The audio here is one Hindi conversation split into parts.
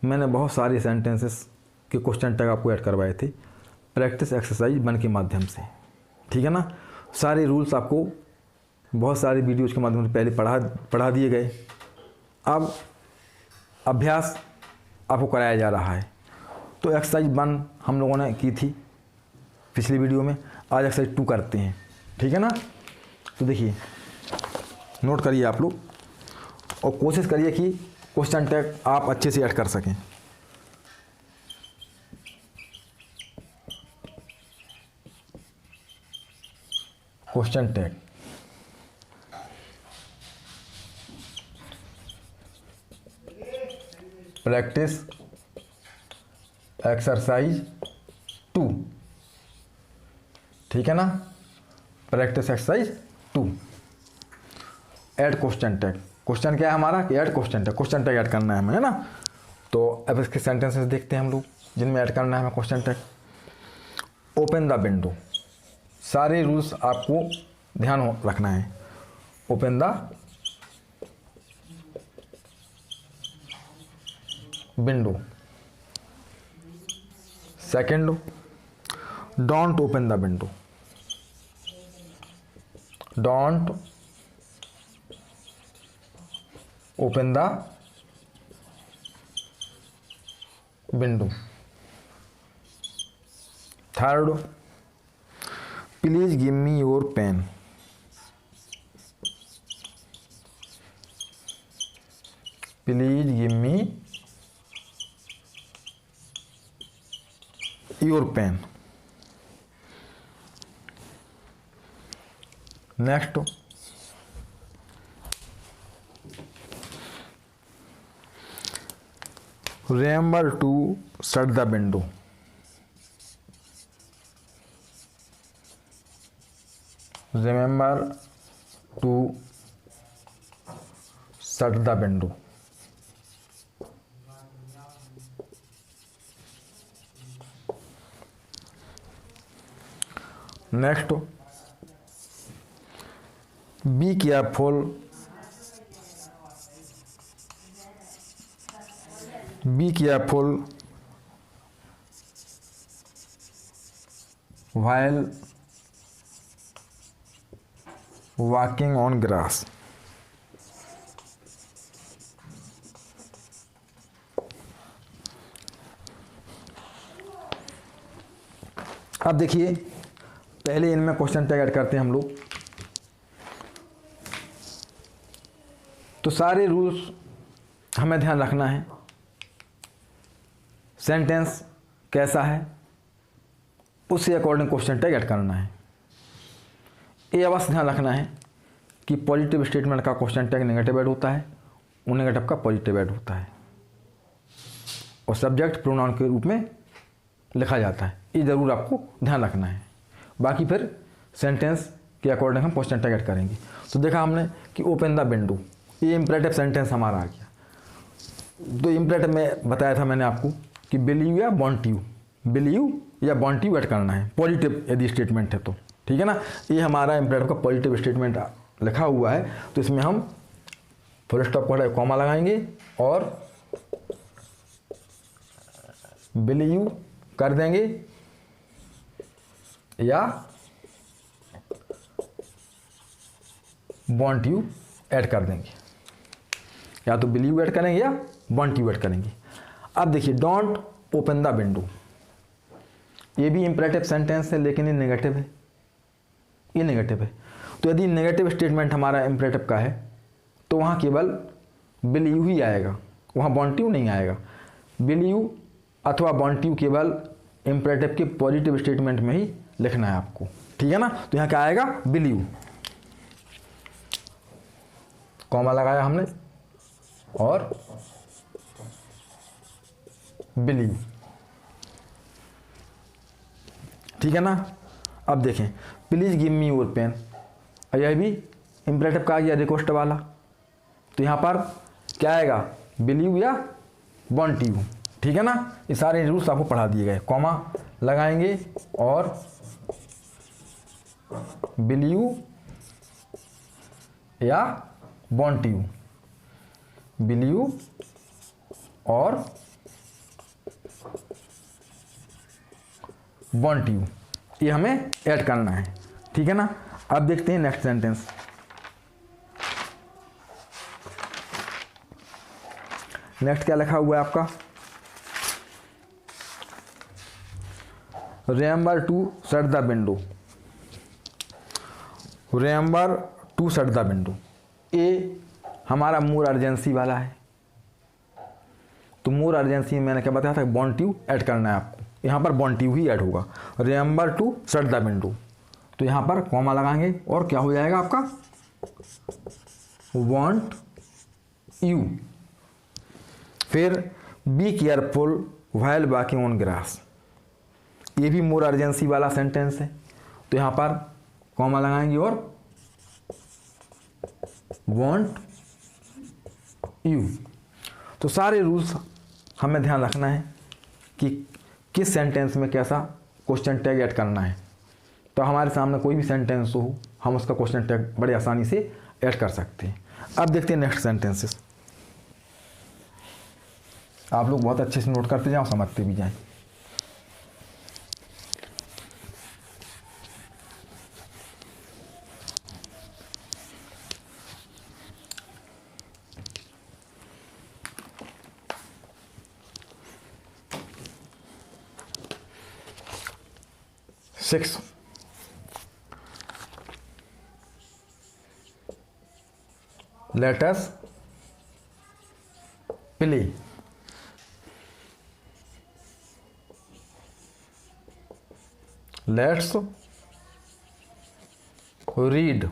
मैंने बहुत सारे सेंटेंसेस के क्वेश्चन टैग आपको ऐड करवाए थे प्रैक्टिस एक्सरसाइज 1 के माध्यम से, ठीक है ना। सारे रूल्स आपको बहुत सारे वीडियोज के माध्यम से पहले पढ़ा दिए गए। अब अभ्यास आपको कराया जा रहा है। तो एक्सरसाइज 1 हम लोगों ने की थी पिछली वीडियो में, आज एक्सरसाइज 2 करते हैं, ठीक है ना। तो देखिए, नोट करिए आप लोग और कोशिश करिए कि क्वेश्चन टैग आप अच्छे से ऐड कर सकें। क्वेश्चन टैग प्रैक्टिस एक्सरसाइज 2, ठीक है ना। Practice exercise 2, add question tag. Question क्या है हमारा कि add question tag, question tag add करना है हमें, है ना। तो अब इसके सेंटेंसेस देखते हैं हम लोग जिनमें ऐड करना है हमें question tag. Open the window, सारे रूल्स आपको ध्यान रखना है। Open the window. Second, don't open the window, don't open the window. Third, please give me your pen, please give me your pen. Next, remember to shut the window, remember to shut the window। Next, be careful, be careful while walking on grass। अब देखिए, पहले इनमें क्वेश्चन टैग ऐड करते हैं हम लोग। तो सारे रूल्स हमें ध्यान रखना है। सेंटेंस कैसा है उससे अकॉर्डिंग क्वेश्चन टैग ऐड करना है। ये अवश्य ध्यान रखना है कि पॉजिटिव स्टेटमेंट का क्वेश्चन टैग नेगेटिव ऐड होता है और नेगेटिव का पॉजिटिव ऐड होता है और सब्जेक्ट प्रोनाउन के रूप में लिखा जाता है। ये ज़रूर आपको ध्यान रखना है। बाकी फिर सेंटेंस के अकॉर्डिंग हम क्वेश्चन टैग ऐड करेंगे। तो देखा हमने कि ओपन द विंडो, ये इम्परेटिव सेंटेंस हमारा आ गया। तो इम्परेटिव में बताया था मैंने आपको कि बिलीव या वांट यू, बिलीव या वांट यू ऐड करना है पॉजिटिव यदि स्टेटमेंट है तो, ठीक है ना। ये हमारा इम्परेटिव का पॉजिटिव स्टेटमेंट लिखा हुआ है। तो इसमें हम फुल स्टॉप पर कॉमा लगाएंगे और बिलीव कर देंगे या वांट यू ऐड कर देंगे, या तो बिलीव ऐड करेंगे या वांट यू ऐड करेंगे। अब देखिए, डोंट ओपन द विंडो, ये भी इंपरेटिव सेंटेंस है लेकिन ये नेगेटिव है, ये नेगेटिव है। तो यदि नेगेटिव स्टेटमेंट हमारा इंपरेटिव का है तो वहाँ केवल बिलीव ही आएगा, वहाँ वांट यू नहीं आएगा। बिलीव अथवा वांट यू केवल इंपरेटिव के पॉजिटिव स्टेटमेंट में ही लिखना है आपको, ठीक है ना। तो यहाँ क्या आएगा, बिलीव, कॉमा लगाया हमने और बिलीव, ठीक है ना। अब देखें, please give me your pen, यह भी इंपरेटिव का आ गया रिक्वेस्ट वाला। तो यहाँ पर क्या आएगा, बिलीव या वांट यू, ठीक है ना। ये सारे रूल्स आपको पढ़ा दिए गए। कॉमा लगाएंगे और बिलीव या वांट यू, बिलीव और वांट यू, ये हमें ऐड करना है, ठीक है ना। अब देखते हैं नेक्स्ट सेंटेंस। नेक्स्ट क्या लिखा हुआ है आपका, remember to shut the window, remember to shut the window, ये हमारा मोर अर्जेंसी वाला है। तो मोर अर्जेंसी में मैंने क्या बताया था, वांट यू ऐड करना है आपको, यहाँ पर वांट यू ही ऐड होगा। Remember to shut the window, तो यहाँ पर कॉमा लगाएंगे और क्या हो जाएगा आपका, वांट यू। फिर be careful while walking on grass, ये भी मोर अर्जेंसी वाला सेंटेंस है, तो यहाँ पर कॉमा लगाएंगे और वांट यू। तो सारे रूल्स हमें ध्यान रखना है कि किस सेंटेंस में कैसा क्वेश्चन टैग ऐड करना है। तो हमारे सामने कोई भी सेंटेंस हो, हम उसका क्वेश्चन टैग बड़ी आसानी से ऐड कर सकते हैं। अब देखते हैं नेक्स्ट सेंटेंसेस। आप लोग बहुत अच्छे से नोट करते जाओ, समझते भी जाएं। Six, let us play, let's read,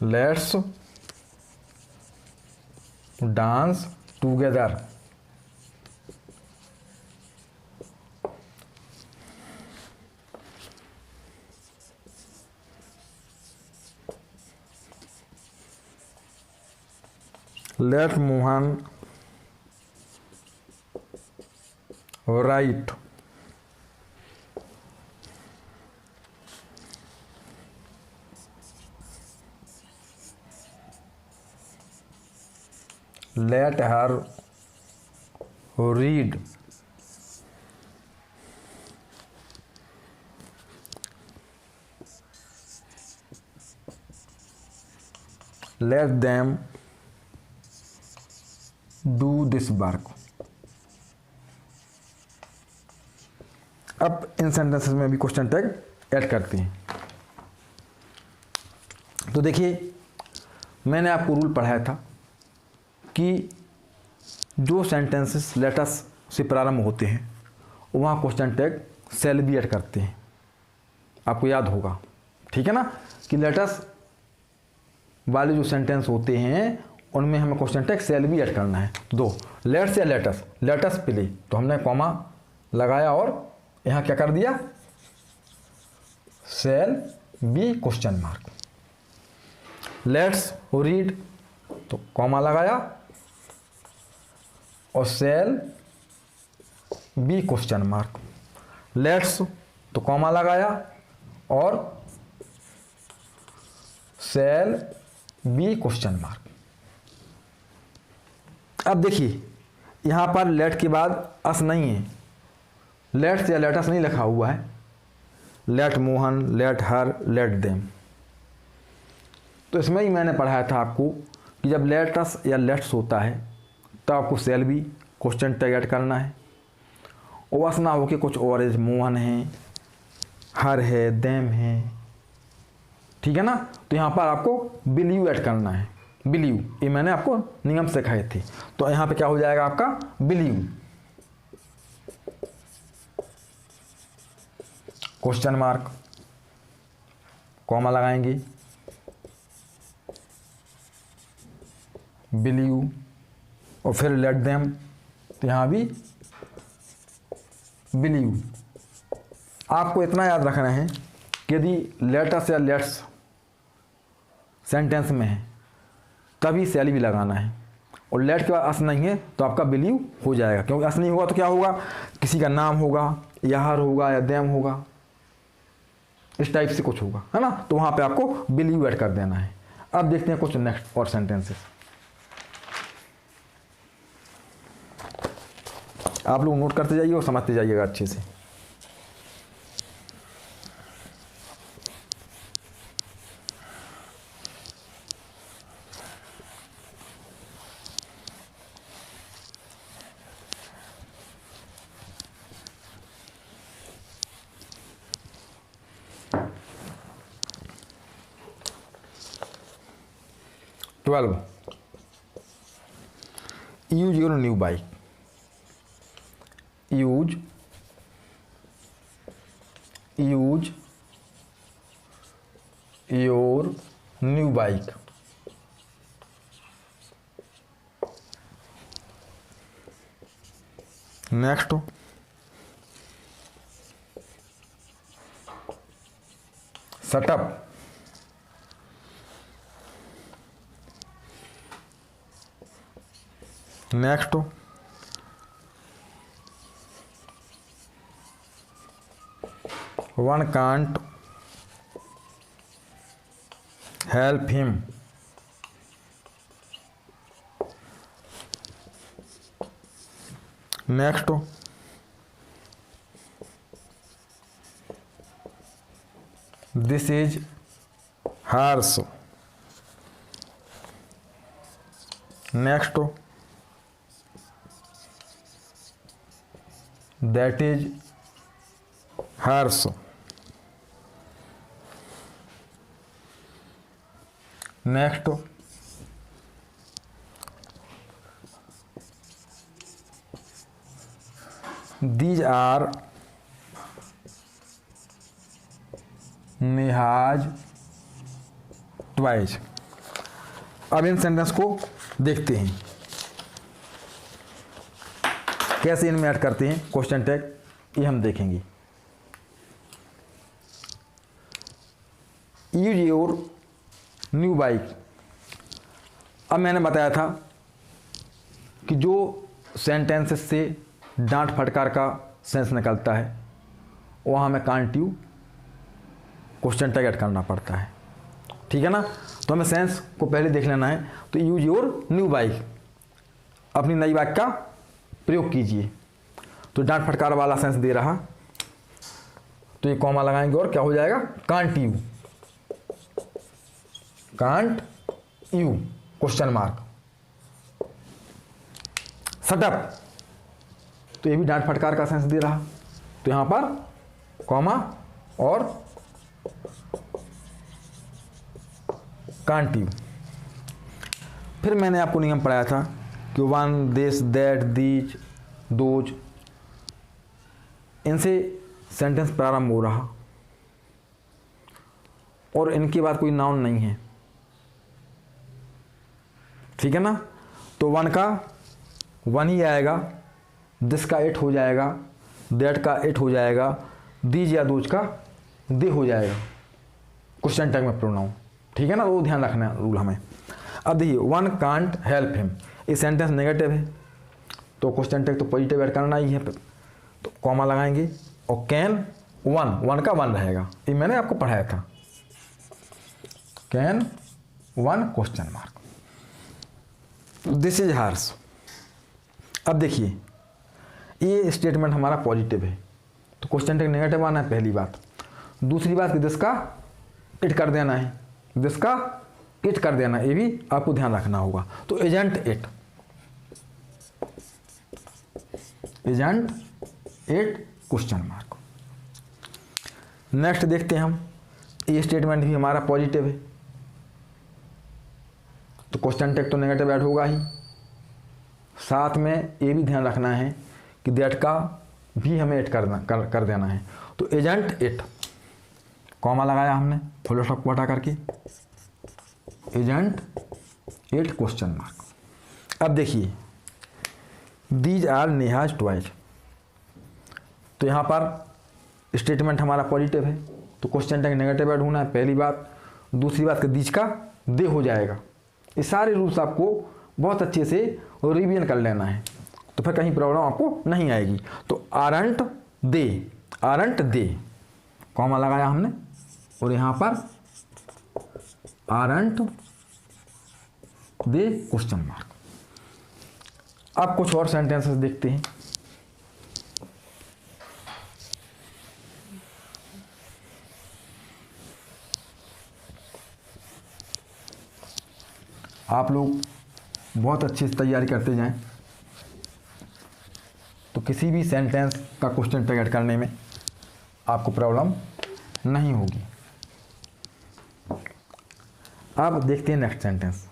let's dance together, let Mohan write, let her read, let them do this work। अब इन सेंटेंसेस में भी क्वेश्चन टैग ऐड करते हैं। तो देखिए, मैंने आपको रूल पढ़ाया था कि जो सेंटेंसेस लेटस से प्रारंभ होते हैं वहाँ क्वेश्चन टैग सेल भी ऐड करते हैं। आपको याद होगा, ठीक है ना, कि लेटस वाले जो सेंटेंस होते हैं उनमें हमें क्वेश्चन टैग सेल भी ऐड करना है। तो दो, लेट्स या लेटस, लेटस प्ले, तो हमने कॉमा लगाया और यहाँ क्या कर दिया, shall we question mark. Let's read, तो कॉमा लगाया और shall we question mark. Let's, तो कॉमा लगाया और सेल बी क्वेश्चन मार्क। अब देखिए, यहाँ पर लेट के बाद अस नहीं है, लेट्स या लेटस नहीं लिखा हुआ है। Let Mohan, let her, let them. तो इसमें ही मैंने पढ़ाया था आपको कि जब लेटस या लेट्स होता है तो आपको सेल भी क्वेश्चन टैग ऐड करना है, और बस ना हो कि कुछ और है, मोहन है, हर है, देम है, ठीक है ना। तो यहाँ पर आपको बिलीव ऐड करना है, बिलीव, ये मैंने आपको नियम सिखाए थे। तो यहाँ पे क्या हो जाएगा आपका, बिलीव क्वेश्चन मार्क, कॉमा लगाएंगे, बिलीव और फिर लेट देम, तो यहाँ भी बिलीव। आपको इतना याद रखना है कि यदि लेटस या लेट्स सेंटेंस में है तभी सेल भी लगाना है, और लेट के बाद अस नहीं है तो आपका बिलीव हो जाएगा, क्योंकि अस नहीं होगा तो क्या होगा, किसी का नाम होगा या हर होगा या देम होगा, इस टाइप से कुछ होगा, है ना। तो वहाँ पे आपको बिलीव ऐड कर देना है। अब देखते हैं कुछ नेक्स्ट और सेंटेंसेस। आप लोग नोट करते जाइए और समझते जाइएगा अच्छे से। Twelve, use your new bike, use your new bike. Next, setup, next, one can't help him, next, this is harsh, next, that is harsh, next, these are Neha's toys। अब इन सेंटेंस को देखते हैं कैसे इनमें ऐड करते हैं क्वेश्चन टैग, ये हम देखेंगे। Use your new bike. अब मैंने बताया था कि जो सेंटेंसेस से डांट फटकार का सेंस निकलता है वहाँ हमें can't you question tag add करना पड़ता है, ठीक है ना। तो हमें सेंस को पहले देख लेना है। तो यूज योर न्यू बाइक, अपनी नई बाइक का प्रयोग कीजिए। तो डांट फटकार वाला सेंस दे रहा, तो ये कॉमा लगाएंगे और क्या हो जाएगा, can't you, can't you question mark. Setup, तो ये भी डांट फटकार का सेंस दे रहा, तो यहां पर कॉमा और कांट यू। फिर मैंने आपको नियम पढ़ाया था कि one, this, that, these, those, इनसे सेंटेंस प्रारंभ हो रहा और इनके बाद कोई नाउन नहीं है, ठीक है ना। तो वन का वन ही आएगा, दिस का इट हो जाएगा, दैट का इट हो जाएगा, दीज या दोज का दे हो जाएगा क्वेश्चन टैग में प्रोनाउन, ठीक है ना। वो ध्यान रखना है रूल हमें। अब देखिए, वन कांट हेल्प हिम, ये सेंटेंस नेगेटिव है तो क्वेश्चन टैग तो पॉजिटिव ऐड करना ही है, तो कॉमा लगाएंगे और कैन वन, वन का वन रहेगा, ये मैंने आपको पढ़ाया था, can one question mark. This is harsh. अब देखिए ये स्टेटमेंट हमारा पॉजिटिव है तो क्वेश्चन टैग नेगेटिव आना है, पहली बात। दूसरी बात कि दिस का इट कर देना है, दिस का इट कर देना, ये भी आपको ध्यान रखना होगा। तो agent it, agent it question mark. Next देखते हैं हम, ये स्टेटमेंट भी हमारा पॉजिटिव है तो क्वेश्चन टैग तो नेगेटिव ऐड होगा ही। साथ में ये भी ध्यान रखना है कि दैट का भी हमें ऐड कर देना है। तो एजेंट इट, कॉमा लगाया हमने फुल स्टॉप को हटा करके, एजेंट इट क्वेश्चन मार्क। अब देखिए, दीज आर नेहाज टॉयज, तो यहाँ पर स्टेटमेंट हमारा पॉजिटिव है तो क्वेश्चन टैग नेगेटिव ऐड होना है, पहली बात। दूसरी बात कि दीज का दे हो जाएगा। ये सारे रूल्स आपको बहुत अच्छे से रिवीजन कर लेना है तो फिर कहीं प्रॉब्लम आपको नहीं आएगी। तो आरंट दे, आरंट दे, कॉमा लगाया हमने और यहाँ पर आरंट दे क्वेश्चन मार्क। अब कुछ और सेंटेंसेस देखते हैं। आप लोग बहुत अच्छे से तैयारी करते जाएं तो किसी भी सेंटेंस का क्वेश्चन टैग ऐड करने में आपको प्रॉब्लम नहीं होगी। अब देखते हैं next sentence.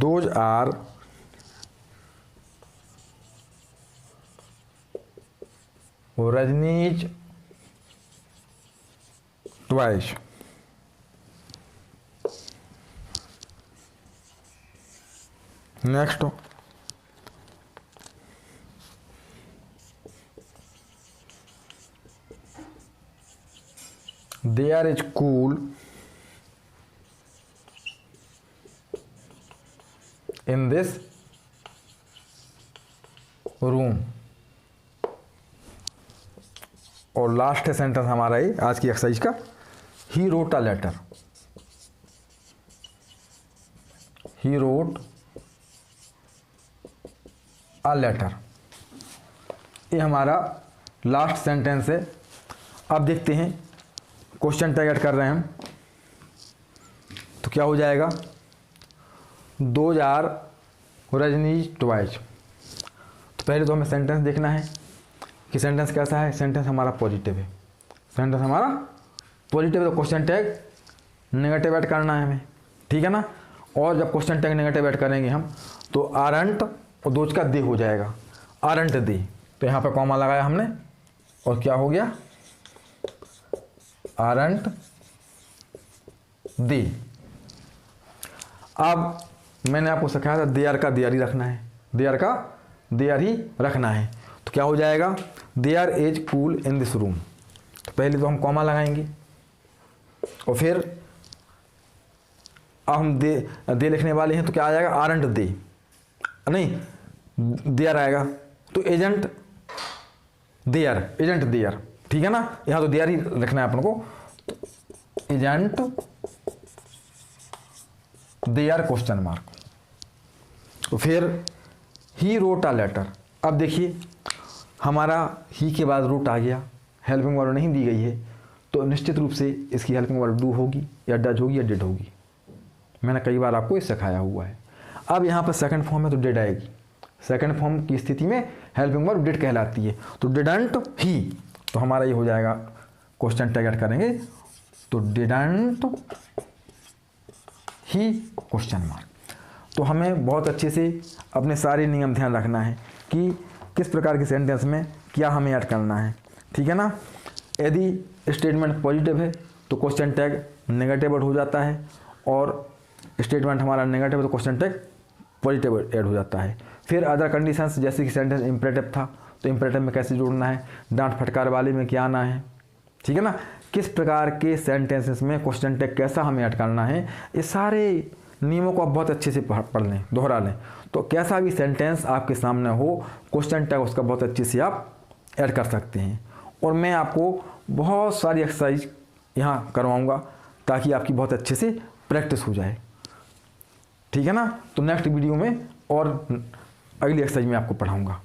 Those are Rajni's toys. Next, there is cool in this room. और लास्ट सेंटेंस हमारा ही आज की एक्सरसाइज का, he wrote a letter. He wrote a letter, ये हमारा लास्ट सेंटेंस है। अब देखते हैं क्वेश्चन टैग ऐड कर रहे हैं हम, तो क्या हो जाएगा। Those are Rajni's toys. तो पहले तो हमें सेंटेंस देखना है कि सेंटेंस कैसा है। सेंटेंस हमारा पॉजिटिव है, सेंटेंस हमारा पॉजिटिव है, तो क्वेश्चन टैग नेगेटिव ऐड करना है हमें, ठीक है ना। और जब क्वेश्चन टैग नेगेटिव ऐड करेंगे हम तो आरंट और दोज का दे हो जाएगा, आरंट दे। तो यहाँ पे कॉमा लगाया हमने और क्या हो गया, आरंट दे। अब मैंने आपको सिखाया था देयर का देयर ही रखना है, देयर का देयर ही रखना है। तो क्या हो जाएगा, there is cool in this room. तो पहले तो हम कॉमा लगाएंगे और फिर अब हम दे लिखने वाले हैं, तो क्या आ जाएगा, आरंट दे, नहीं देयर आएगा। तो एजेंट देयर, एजेंट देयर, ठीक है ना। यहाँ तो देयर ही लिखना है अपन को। तो एजेंट देयर क्वेश्चन मार्क। तो फिर ही रोट अ लेटर। अब देखिए हमारा ही के बाद रूट आ गया, हेल्पिंग वर्ब नहीं दी गई है, तो निश्चित रूप से इसकी हेल्पिंग वर्ब डू होगी या डज होगी या डिड होगी। मैंने कई बार आपको ये सिखाया हुआ है। अब यहाँ पर सेकंड फॉर्म है तो डिड आएगी। सेकंड फॉर्म की स्थिति में हेल्पिंग वर्ब डिड कहलाती है। तो डिडंट ही, तो हमारा ये हो जाएगा, क्वेश्चन टैग ऐड करेंगे तो डिडंट ही क्वेश्चन मार्क। तो हमें बहुत अच्छे से अपने सारे नियम ध्यान रखना है कि किस प्रकार के सेंटेंस में क्या हमें ऐड करना है, ठीक है ना। यदि स्टेटमेंट पॉजिटिव है तो क्वेश्चन टैग नेगेटिव ऐड हो जाता है, और स्टेटमेंट हमारा नेगेटिव है तो क्वेश्चन टैग पॉजिटिव ऐड हो जाता है। फिर अदर कंडीशंस, जैसे कि सेंटेंस इंपरेटिव था तो इंपरेटिव में कैसे जोड़ना है, डांट फटकार वाले में क्या आना है, ठीक है ना। किस प्रकार के सेंटेंसेस में क्वेश्चन टैग कैसा हमें ऐड करना है, ये सारे नियमों को आप बहुत अच्छे से पढ़ लें, दोहरा लें। तो कैसा भी सेंटेंस आपके सामने हो, क्वेश्चन टैग उसका बहुत अच्छे से आप ऐड कर सकते हैं। और मैं आपको बहुत सारी एक्सरसाइज यहाँ करवाऊँगा ताकि आपकी बहुत अच्छे से प्रैक्टिस हो जाए, ठीक है ना। तो नेक्स्ट वीडियो में और अगली एक्सरसाइज में आपको पढ़ाऊँगा।